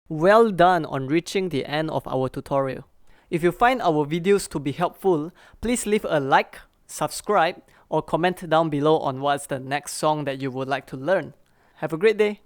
Well done on reaching the end of our tutorial. If you find our videos to be helpful, please leave a like, subscribe, or comment down below on what's the next song that you would like to learn. Have a great day!